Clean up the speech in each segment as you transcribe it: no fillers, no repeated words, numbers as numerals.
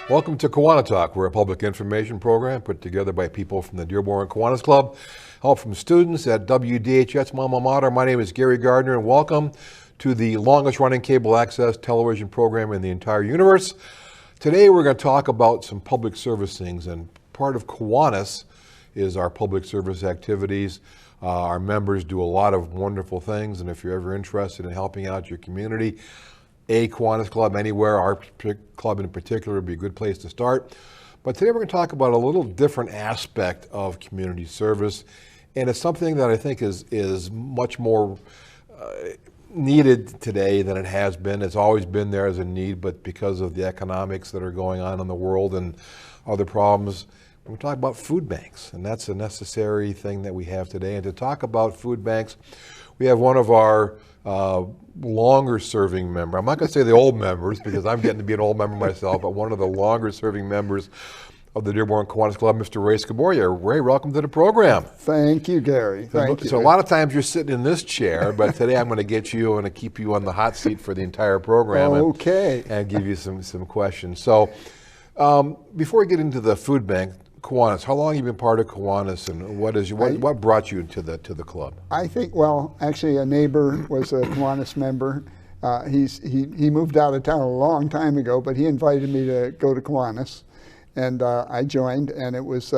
Welcome to KiwaniTalk. We're a public information program put together by people from the Dearborn Kiwanis Club, help from students at WDHS Alma Mater. My name is Gary Gardner, and welcome to the longest running cable access television program in the entire universe. Today we're going to talk about some public service things, and part of Kiwanis is our public service activities. Our members do a lot of wonderful things, and if you're ever interested in helping out your community, a Kiwanis Club anywhere, our club in particular, would be a good place to start. But today we're going to talk about a little different aspect of community service, and it's something that I think is much more needed today than it has been. It's always been there as a need, but because of the economics that are going on in the world and other problems, we're talking about food banks, and that's a necessary thing that we have today. And to talk about food banks, we have one of our longer serving member. I'm not going to say the old members because I'm getting to be an old member myself, but one of the longer serving members of the Dearborn Kiwanis Club, Mr. Ray Scoboria. Ray, welcome to the program. Thank you, Gary. Thank you. So a lot of times you're sitting in this chair, but today I'm going to get you and keep you on the hot seat for the entire program. Okay. And give you some questions. So before we get into the food bank, Kiwanis, how long have you been part of Kiwanis, and what brought you to the club? I think, well, actually a neighbor was a Kiwanis member. He moved out of town a long time ago, but he invited me to go to Kiwanis, and I joined, and it was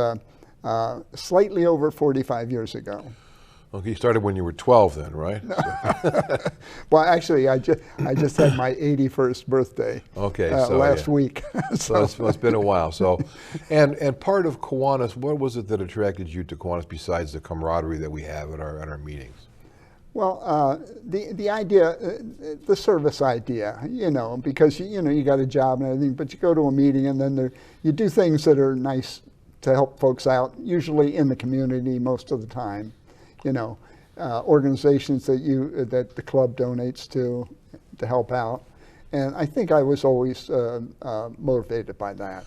slightly over 45 years ago. Okay, you started when you were 12 then, right? Well, actually, I just had my 81st birthday. Okay, so last week. so it's been a while. So, and part of Kiwanis, what was it that attracted you to Kiwanis besides the camaraderie that we have at our meetings? Well, the idea, the service idea, because you got a job and everything, but you go to a meeting and then you do things that are nice to help folks out, usually in the community most of the time. Organizations that the club donates to help out, and I think I was always motivated by that.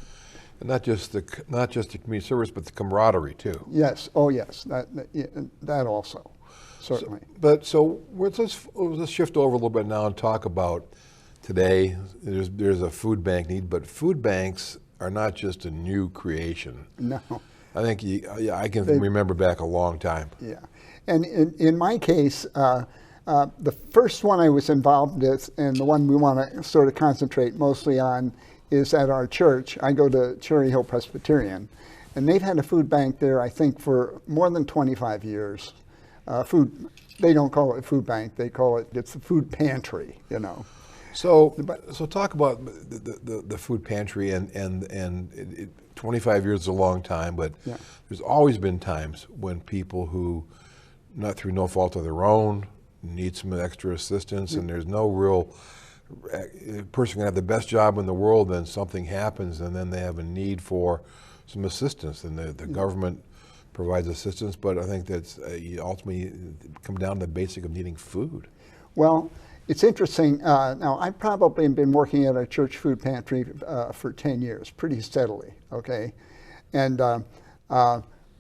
And not just the community service, but the camaraderie too. Yes. Oh, yes. That also, certainly. So let's shift over a little bit now and talk about today. There's a food bank need, but food banks are not just a new creation. No. I think I can remember back a long time. Yeah, and in my case, the first one I was involved with, and the one we want to sort of concentrate mostly on, is at our church. I go to Cherry Hill Presbyterian, and they've had a food bank there, I think, for more than 25 years. They don't call it a food bank; it's the food pantry. So talk about the food pantry, and 25 years is a long time, but yeah. There's always been times when people who, not through no fault of their own, need some extra assistance, and there's no real person can have the best job in the world, then something happens, and then they have a need for some assistance, and the government provides assistance, but I think that's ultimately come down to the basic of needing food. Well, it's interesting. Now, I've probably been working at a church food pantry for 10 years, pretty steadily, okay? And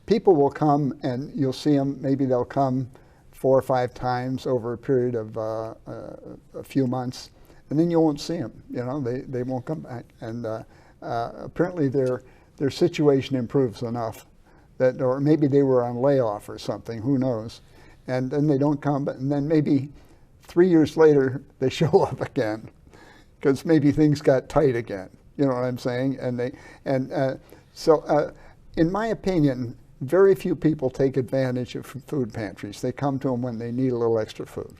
people will come, and you'll see them, maybe they'll come 4 or 5 times over a period of a few months, and then you won't see them, they won't come back. And apparently their situation improves enough that, or maybe they were on layoff or something, who knows? And then they don't come, and then maybe 3 years later, they show up again because maybe things got tight again. You know what I'm saying? So, in my opinion, very few people take advantage of food pantries. They come to them when they need a little extra food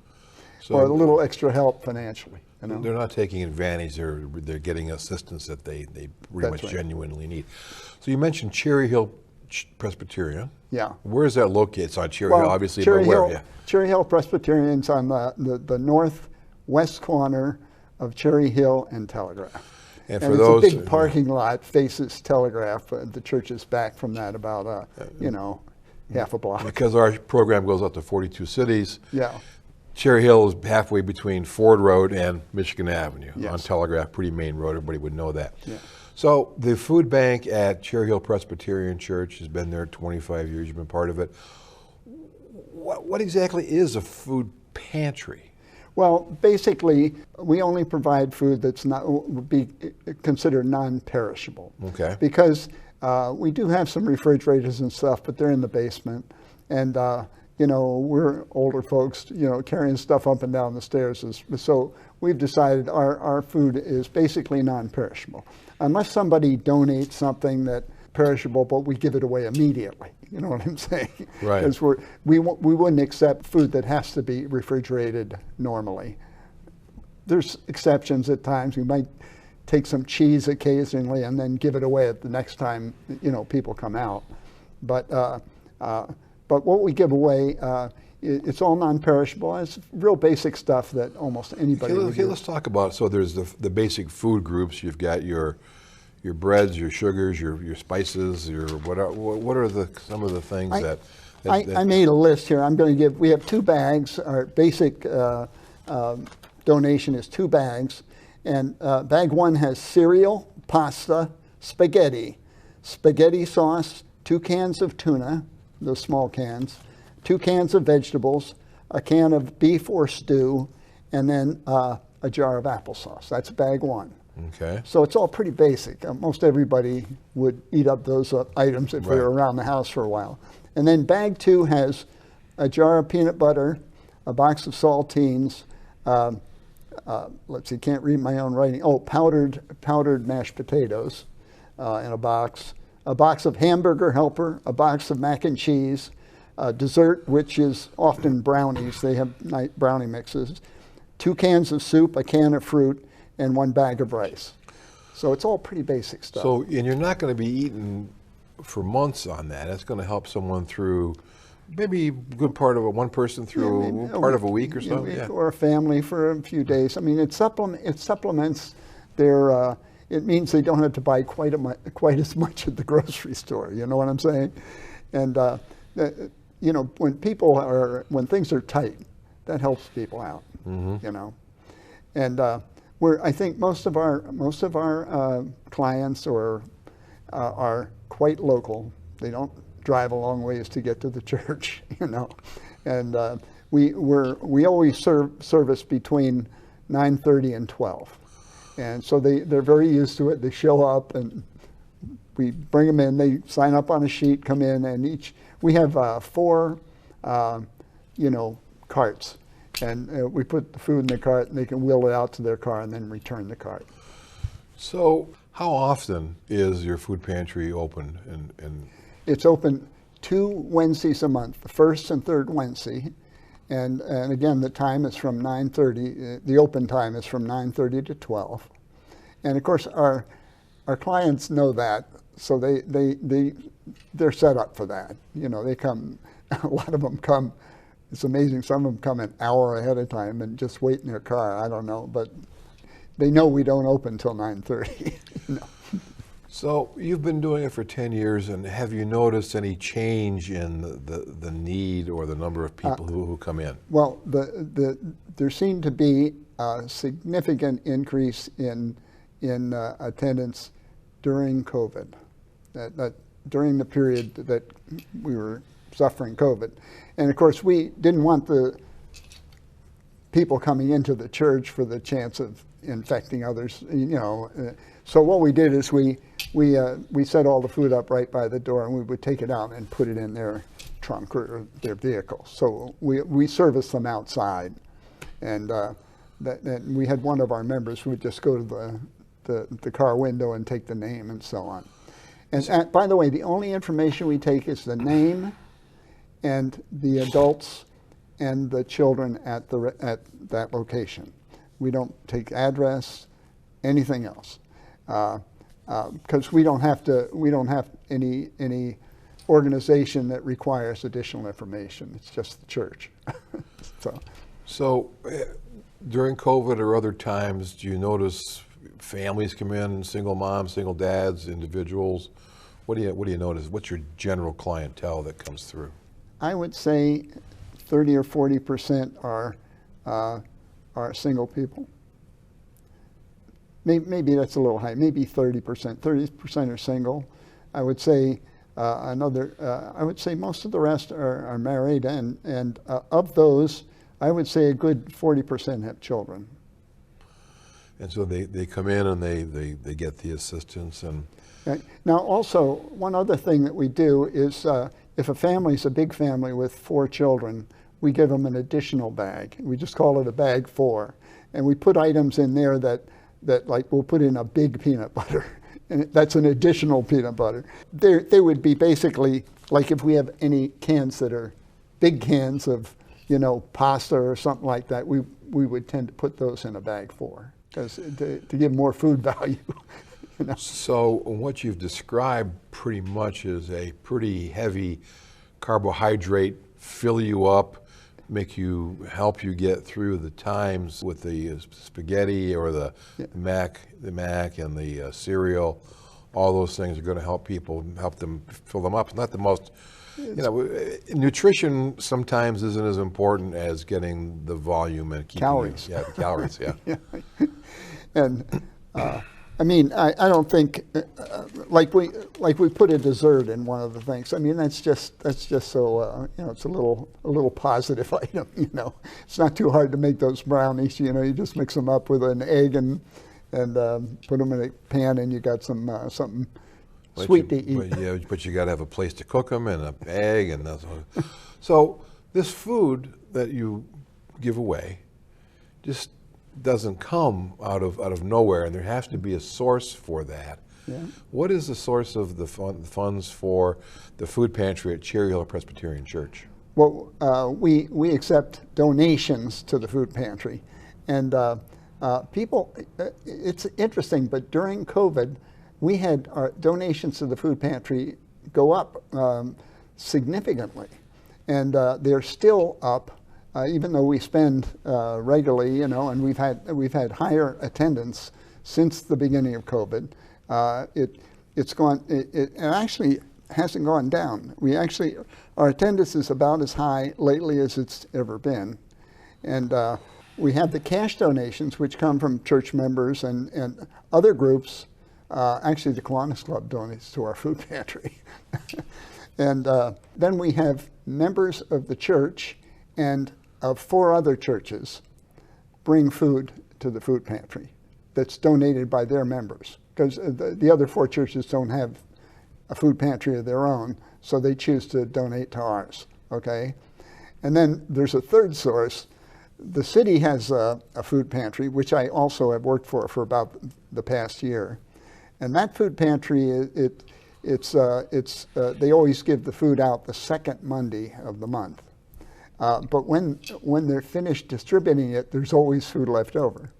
or a little extra help financially. They're not taking advantage; they're getting assistance that they pretty much genuinely need. So you mentioned Cherry Hill Presbyterian. Yeah. Where is that located? It's on Cherry Hill, obviously, but where? Yeah. Cherry Hill Presbyterian's on the northwest corner of Cherry Hill and Telegraph. And for those, it's a big parking lot, faces Telegraph. The church is back from that about, half a block. Because our program goes out to 42 cities. Yeah. Cherry Hill is halfway between Ford Road and Michigan Avenue. Yes. On Telegraph, pretty main road. Everybody would know that. Yeah. So the food bank at Cherry Hill Presbyterian Church has been there 25 years. You've been part of it. What exactly is a food pantry? Well, basically, we only provide food that's not would be considered non-perishable. Okay. Because we do have some refrigerators and stuff, but they're in the basement, and you know, we're older folks, you know, carrying stuff up and down the stairs. So we've decided our food is basically non-perishable, unless somebody donates something that perishable, but we give it away immediately. You know what I'm saying? Right. Because we wouldn't accept food that has to be refrigerated normally. There's exceptions at times. We might take some cheese occasionally and then give it away at the next time, you know, people come out. But what we give away, it's all non-perishable. It's real basic stuff that almost anybody would use. Let's talk about, so there's the basic food groups. You've got your breads, your sugars, your spices, your what are some of the things that I made a list here. I'm going to give, we have 2 bags. Our basic donation is 2 bags. And bag 1 has cereal, pasta, spaghetti sauce, 2 cans of tuna, those small cans, 2 cans of vegetables, a can of beef or stew, and then a jar of applesauce. That's bag 1. Okay. So it's all pretty basic. Most everybody would eat up those items if they were around the house for a while. And then bag 2 has a jar of peanut butter, a box of saltines, let's see, can't read my own writing. Oh, powdered mashed potatoes in a box of hamburger helper, a box of mac and cheese, dessert, which is often brownies. They have brownie mixes, 2 cans of soup, a can of fruit, and 1 bag of rice. So it's all pretty basic stuff. So, and you're not going to be eating for months on that. It's going to help someone through maybe a good part of one person through part of a week or so. Yeah. Or a family for a few days. I mean, it supplements their, it means they don't have to buy quite as much at the grocery store. You know what I'm saying? And, you know, when things are tight, that helps people out, you know. And I think most of our clients are quite local. They don't drive a long ways to get to the church, you know. And we always service between 9:30 and 12, and so they're very used to it. They show up and we bring them in. They sign up on a sheet, come in, and we have 4, you know, carts. And we put the food in the cart, and they can wheel it out to their car and then return the cart. So how often is your food pantry open? And It's open 2 Wednesdays a month, the first and third Wednesday. And again, the time is from 9:30. The open time is from 9:30 to 12. And of course, our clients know that, so they're set up for that. You know, they come. A lot of them come. It's amazing. Some of them come an hour ahead of time and just wait in their car. I don't know, but they know we don't open till 9:30. You know? So you've been doing it for 10 years, and have you noticed any change in the need or the number of people who come in? Well, there seemed to be a significant increase in attendance during COVID. That during the period that we were suffering COVID. And of course, we didn't want the people coming into the church for the chance of infecting others, you know. So what we did is we set all the food up right by the door, and we would take it out and put it in their trunk or their vehicle. So we serviced them outside, and we had one of our members who would just go to the car window and take the name and so on. And by the way, the only information we take is the name and the adults and the children at that location. We don't take address, anything else, because we don't have any organization that requires additional information. It's just the church. So during COVID or other times, do you notice families come in, single moms, single dads, individuals? What do you notice? What's your general clientele that comes through? I would say 30 or 40% are single people. Maybe that's a little high. Maybe 30%. 30% are single. I would say I would say most of the rest are married, and of those, I would say a good 40% have children. And so they come in and they get the assistance. And Right. Now, also, one other thing that we do is if a family's a big family with 4 children, we give them an additional bag. We just call it a bag 4. And we put items in there that like we'll put in a big peanut butter. And that's an additional peanut butter. They would be basically like if we have any cans that are big cans of, pasta or something like that, we would tend to put those in a bag 4 because to give more food value. So what you've described pretty much is a pretty heavy carbohydrate, fill you up, help you get through the times with the spaghetti or the mac and the cereal. All those things are going to help people, help them fill them up. It's not the most, nutrition sometimes isn't as important as getting the volume and keeping calories. The calories, yeah. Yeah. And I don't think like we put a dessert in one of the things. I mean, that's just so it's a little positive item. It's not too hard to make those brownies. You just mix them up with an egg and put them in a pan, and you got some something sweet to eat. But you got to have a place to cook them and an egg and that's all. So this food that you give away just doesn't come out of nowhere, and there has to be a source for that. Yeah. What is the source of the funds for the food pantry at Cherry Hill Presbyterian Church? Well, we accept donations to the food pantry, and people. It's interesting, but during COVID, we had our donations to the food pantry go up significantly, and they're still up. Even though we spend regularly, and we've had higher attendance since the beginning of COVID, it actually hasn't gone down. Our attendance is about as high lately as it's ever been, and we have the cash donations which come from church members and other groups. Actually, the Kiwanis Club donates to our food pantry, and then we have members of the church and of 4 other churches bring food to the food pantry that's donated by their members, because the other 4 churches don't have a food pantry of their own, so they choose to donate to ours, okay? And then there's a third source. The city has a food pantry, which I also have worked for about the past year. And that food pantry, they always give the food out the second Monday of the month. But when they're finished distributing it, there's always food left over.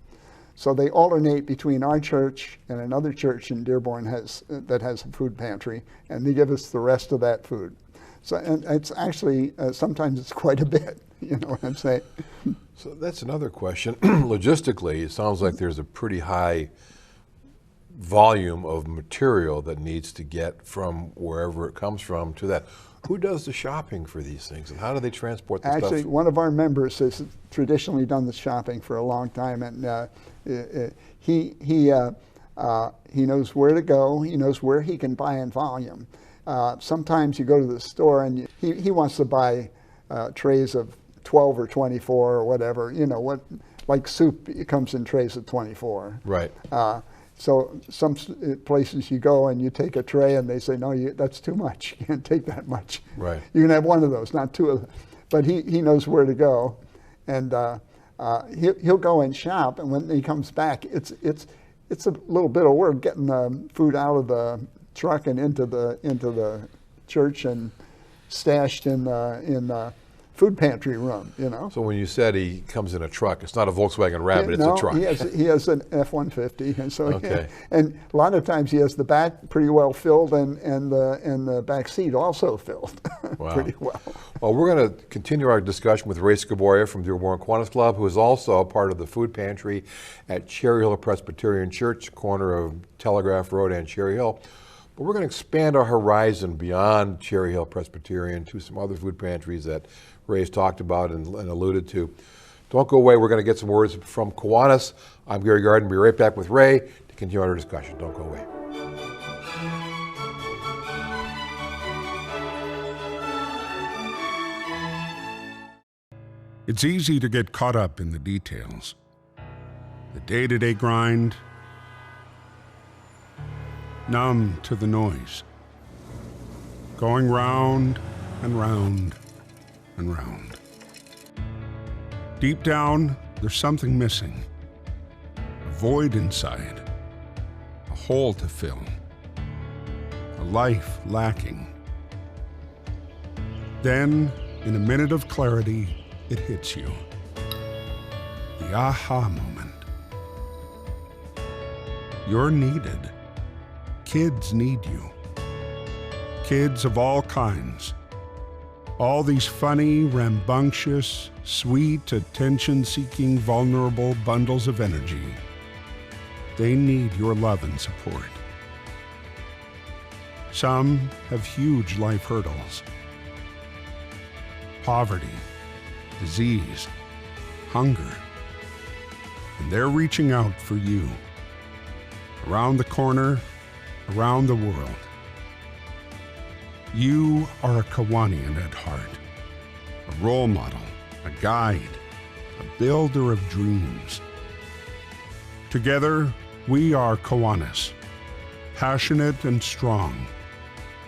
So they alternate between our church and another church in Dearborn that has a food pantry, and they give us the rest of that food. So and it's actually, sometimes it's quite a bit, you know what I'm saying? So that's another question. Logistically, it sounds like there's a pretty high volume of material that needs to get from wherever it comes from to that. Who does the shopping for these things, and how do they transport the stuff? Actually, one of our members has traditionally done the shopping for a long time, and he knows where to go. He knows where he can buy in volume. Sometimes you go to the store and he wants to buy trays of 12 or 24 or whatever. You know what? Like soup, it comes in trays of 24. Right. So some places you go and you take a tray and they say, no, that's too much. You can't take that much. Right. You can have one of those, not 2 of them. But he knows where to go, and he'll go and shop. And when he comes back, it's a little bit of work getting the food out of the truck and into the church and stashed in food pantry room, you know. So when you said he comes in a truck, it's not a Volkswagen Rabbit, it's a truck. he has an F-150, and so okay. And a lot of times he has the back pretty well filled and the back seat also filled. Wow. Pretty well. Well, we're going to continue our discussion with Ray Scoboria from Dearborn Kiwanis Club, who is also a part of the food pantry at Cherry Hill Presbyterian Church, corner of Telegraph Road and Cherry Hill. But we're going to expand our horizon beyond Cherry Hill Presbyterian to some other food pantries that Ray's talked about and alluded to. Don't go away. We're going to get some words from Kiwanis. I'm Gary Gardner. Be right back with Ray to continue our discussion. Don't go away. It's easy to get caught up in the details. The day-to-day grind, numb to the noise, going round and round and round. Deep down, there's something missing, a void inside, a hole to fill, a life lacking. Then, in a minute of clarity, it hits you. The aha moment. You're needed. Kids need you. Kids of all kinds. All these funny, rambunctious, sweet, attention-seeking, vulnerable bundles of energy. They need your love and support. Some have huge life hurdles. Poverty, disease, hunger. And they're reaching out for you. Around the corner, around the world. You are a Kiwanian at heart, a role model, a guide, a builder of dreams. Together, we are Kiwanis, passionate and strong,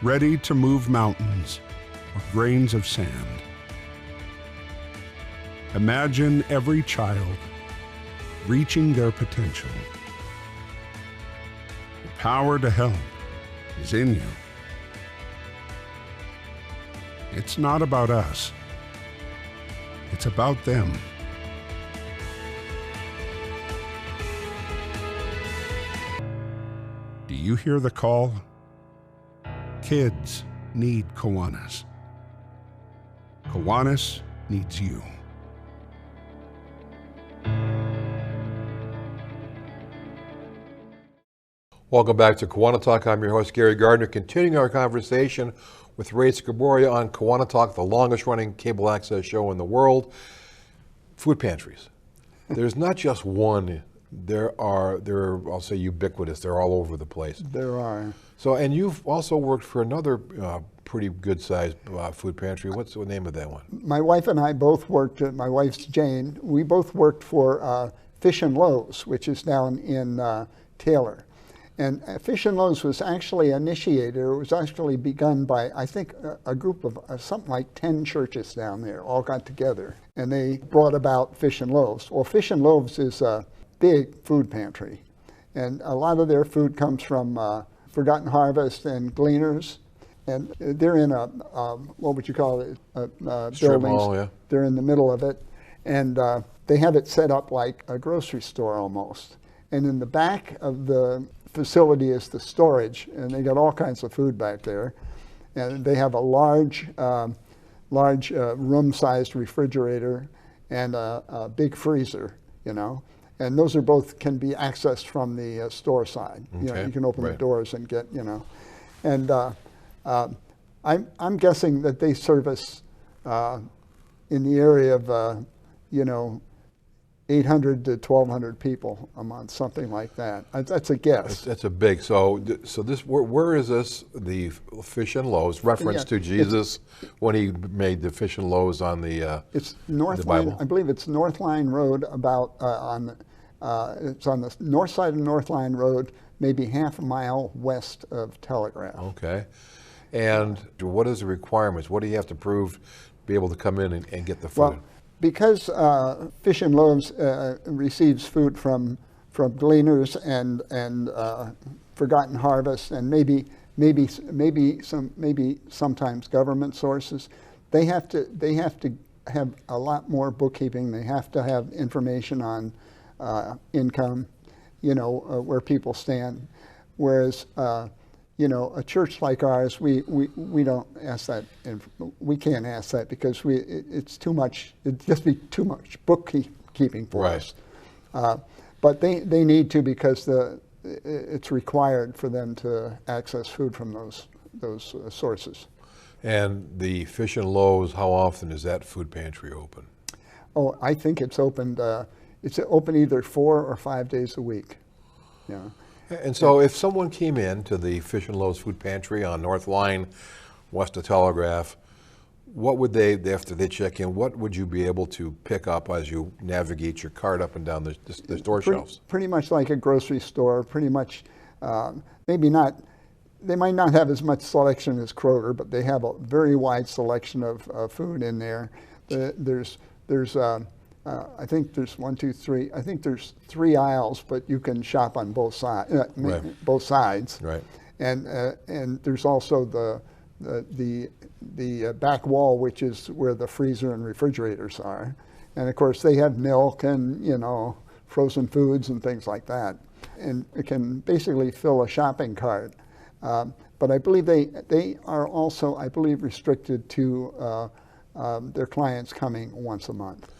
ready to move mountains or grains of sand. Imagine every child reaching their potential. The power to help is in you. It's not about us. It's about them. Do you hear the call? Kids need Kiwanis. Kiwanis needs you. Welcome back to KiwaniTalk. I'm your host, Gary Gardner, continuing our conversation with Ray Scoboria on KiwaniTalk, the longest running cable access show in the world. Food pantries. There's not just one. They're, I'll say, ubiquitous. They're all over the place. There are. So, and you've also worked for another pretty good-sized food pantry. What's the name of that one? My wife and I both worked, my wife's Jane, we both worked for Fish and Loaves, which is down in Taylor. And Fish and Loaves was actually initiated, or it was actually begun by, I think, a group of something like 10 churches down there all got together. And they brought about Fish and Loaves. Well, Fish and Loaves is a big food pantry. And a lot of their food comes from Forgotten Harvest and Gleaners. And they're in a, what would you call it, Strip buildings. mall, yeah. They're in the middle of it. And they have it set up like a grocery store almost. And in the back of the facility is the storage, and they got all kinds of food back there. And they have a large room-sized refrigerator and a big freezer, you know. And those are both can be accessed from the store side. Okay. You know, you can open the doors and get, you know. And I'm guessing that they service in the area of, you know, 800 to 1,200 people a month, something like that. That's a guess. That's a big. So this where is this? The Fish and Loaves reference to Jesus when he made the Fish and Loaves on the. It's North the Line. Bible. I believe it's North Line Road. About it's on the north side of North Line Road, maybe half a mile west of Telegraph. Okay. And what is the requirements? What do you have to prove to be able to come in and get the food? Well, because Fish and Loaves receives food from Gleaners and Forgotten Harvest and maybe sometimes government sources, they have to have a lot more bookkeeping. They have to have information on income, you know, where people stand. Whereas you know, a church like ours, we don't ask that. We can't ask that because it's too much. It'd just be too much bookkeeping for us. But they need to because it's required for them to access food from those sources. And the Fish and Loaves, how often is that food pantry open? Oh, I think it's opened. It's open either 4 or 5 days a week. Yeah. And so if someone came in to the Fish and Loaves food pantry on North Line, west of Telegraph, what would they, after they check in, what would you be able to pick up as you navigate your cart up and down the store shelves? Pretty much like a grocery store, pretty much, maybe not, they might not have as much selection as Kroger, but they have a very wide selection of food in there. There's I think there's 1, 2, 3. I think there's 3 aisles, but you can shop on both sides. Right. Both sides. Right. And there's also the back wall, which is where the freezer and refrigerators are. And of course, they have milk and frozen foods and things like that. And it can basically fill a shopping cart. But I believe they are also, I believe, restricted to their clients coming once a month.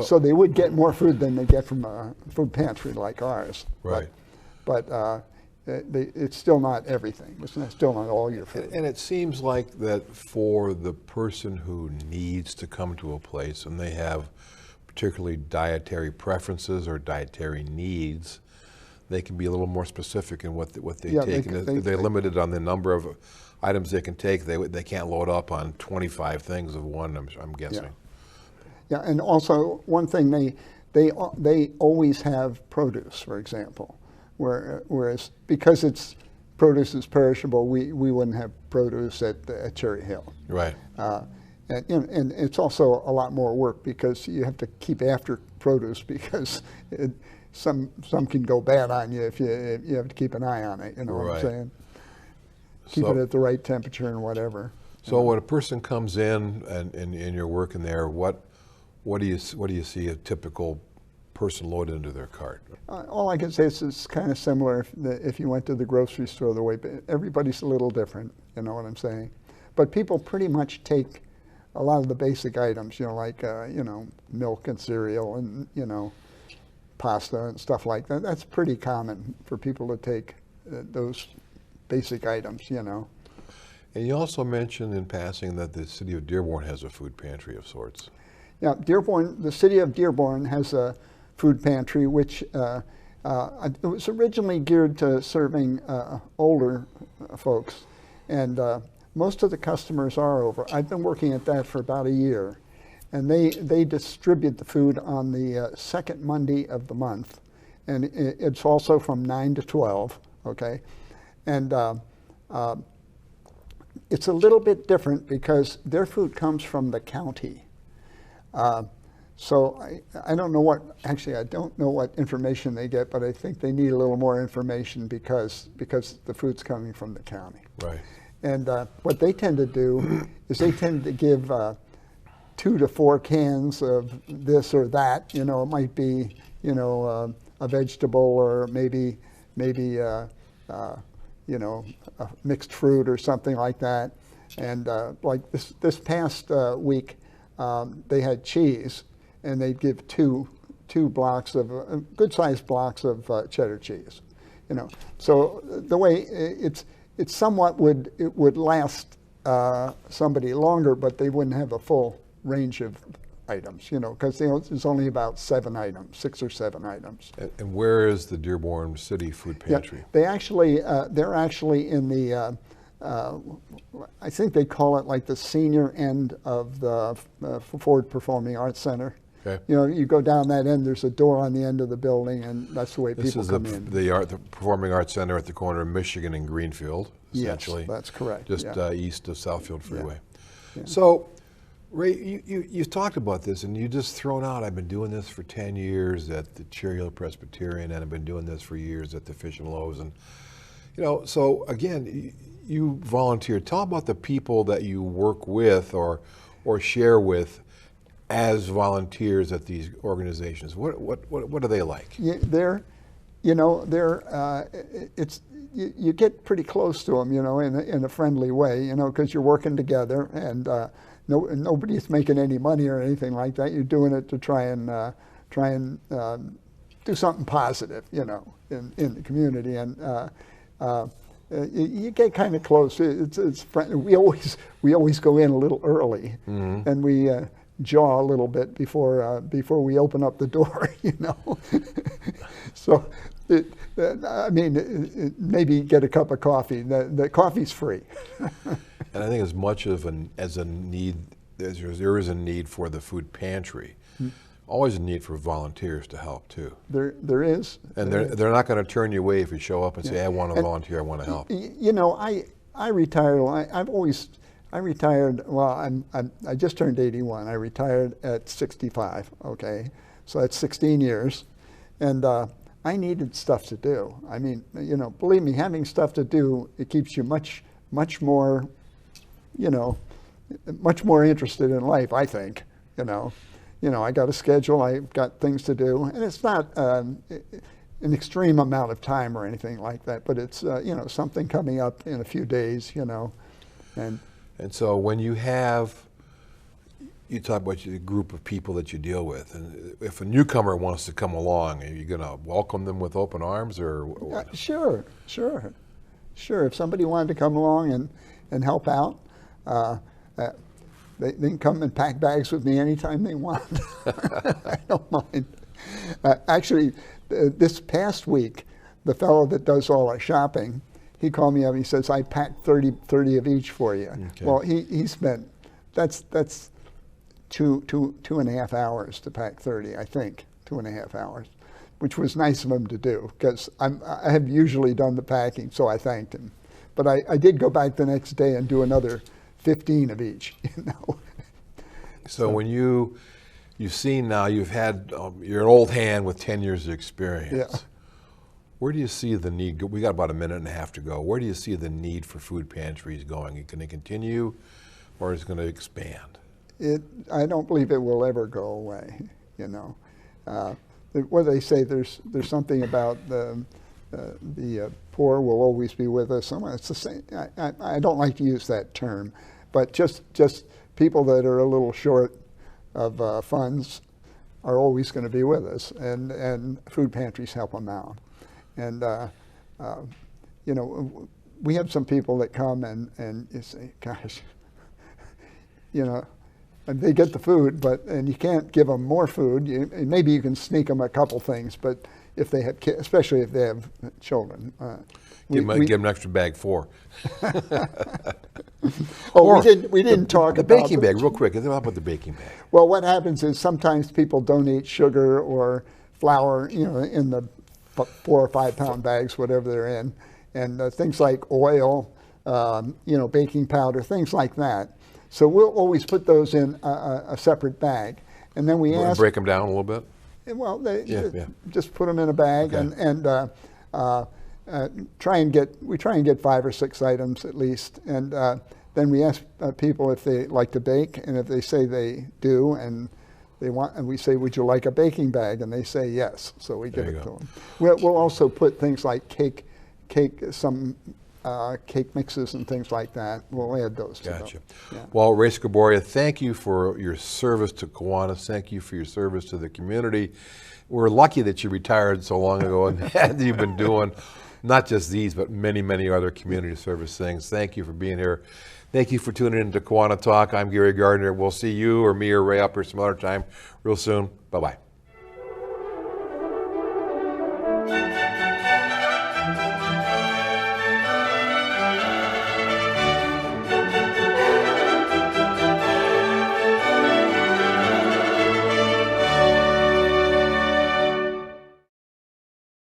So they would get more food than they get from a food pantry like ours. Right. But it's still not everything. It's still not all your food. And it seems like that for the person who needs to come to a place and they have particularly dietary preferences or dietary needs, they can be a little more specific in what they take. They're limited on the number of items they can take. They can't load up on 25 things of one, I'm guessing. Yeah, and also one thing, they always have produce, for example, whereas because produce is perishable, we wouldn't have produce at Cherry Hill. Right. And it's also a lot more work because you have to keep after produce because some can go bad on you if you have to keep an eye on it. You know what I'm saying? Keep it at the right temperature and whatever. So when a person comes in and you're working there, what do you see a typical person load into their cart? All I can say is it's kind of similar if you went to the grocery store the way, but everybody's a little different, you know what I'm saying? But people pretty much take a lot of the basic items, like milk and cereal and pasta and stuff like that. That's pretty common for people to take those basic items, And you also mentioned in passing that the city of Dearborn has a food pantry of sorts. Yeah, the city of Dearborn has a food pantry, which it was originally geared to serving older folks, and most of the customers are over. I've been working at that for about a year, and they distribute the food on the second Monday of the month, and it's also from 9 to 12, okay? And it's a little bit different because their food comes from the county. So I don't know I don't know what information they get, but I think they need a little more information because the food's coming from the county. Right. And what they tend to do is they tend to give 2 to 4 cans of this or that. It might be, a vegetable or maybe a mixed fruit or something like that. And like this past week, they had cheese, and they'd give two blocks of good-sized blocks of cheddar cheese. So the way it's somewhat it would last somebody longer, but they wouldn't have a full range of items, because there's only about 7 items, 6 or 7 items. And where is the Dearborn City Food Pantry? Yeah, they're actually in the I think they call it like the senior end of the Ford Performing Arts Center. Okay. You go down that end, there's a door on the end of the building, and that's the way people come in. This is the Performing Arts Center at the corner of Michigan and Greenfield, essentially. Yes, that's correct. Just east of Southfield Freeway. Yeah. So, Ray, you've talked about this, and you just thrown out, I've been doing this for 10 years at the Cherry Hill Presbyterian, and I've been doing this for years at the Fish and Loaves. And, so again, you volunteer. Tell about the people that you work with or share with as volunteers at these organizations. What are they like? Yeah, you get pretty close to them, in a friendly way, because you're working together, and nobody's making any money or anything like that. You're doing it to try and do something positive, in the community, and you get kind of close. We always go in a little early, mm-hmm. and we jaw a little bit before we open up the door, So, maybe get a cup of coffee. The coffee's free. And I think as much of as a need as there is a need for the food pantry, always a need for volunteers to help too. There is. And they're not going to turn you away if you show up and say, I want to volunteer, I want to help. You know, I retired. I retired. Well, I just turned 81. I retired at 65. Okay, so that's 16 years, and I needed stuff to do. I mean, you know, believe me, having stuff to do, it keeps you much more, you know, much more interested in life. I think, you know, I got a schedule. I've got things to do, and it's not an extreme amount of time or anything like that. But it's you know, something coming up in a few days. You know, and so when you talk about your group of people that you deal with, and if a newcomer wants to come along, are you going to welcome them with open arms, or what? Sure. If somebody wanted to come along and help out. They can come and pack bags with me anytime they want. I don't mind. Actually, this past week, the fellow that does all our shopping, he called me up and he says, I packed 30 of each for you. Okay. Well, he spent, that's 2.5 hours to pack 30, I think, 2.5 hours, which was nice of him to do, because I have usually done the packing, so I thanked him. But I did go back the next day and do another 15 of each, you know. So when you've seen now, you've had, you're an old hand with 10 years of experience. Yeah. Where do you see the need? We got about a minute and a half to go. Where do you see the need for food pantries going? Can it continue, or is it going to expand? I don't believe it will ever go away, you know. What they say, there's something about the poor will always be with us. It's the same. I don't like to use that term, but just people that are a little short of funds are always going to be with us, and food pantries help them out. And you know, we have some people that come and you say, gosh, you know, and they get the food, and you can't give them more food. Maybe you can sneak them a couple things, but if they have kids, especially if they have children. Give them an extra bag for. We didn't talk the about baking bag, real quick. How about the baking bag? Well, what happens is sometimes people donate sugar or flour, you know, in the 4 or 5 pound bags, whatever they're in, and things like oil, you know, baking powder, things like that. So we'll always put those in a separate bag, and then we ask. Break them down a little bit. Well, just put them in a bag, okay. and try and get 5 or 6 items at least, and then we ask people if they like to bake, and if they say they do, and they want, and we say, would you like a baking bag? And they say yes, so we give it to them. We'll also put things like cake mixes and things like that. We'll add those to them. Gotcha. Yeah. Well, Ray Scoboria, thank you for your service to Kiwanis. Thank you for your service to the community. We're lucky that you retired so long ago and that you've been doing not just these, but many, many other community service things. Thank you for being here. Thank you for tuning in to KiwaniTalk. I'm Gary Gardner. We'll see you or me or Ray up here some other time real soon. Bye-bye.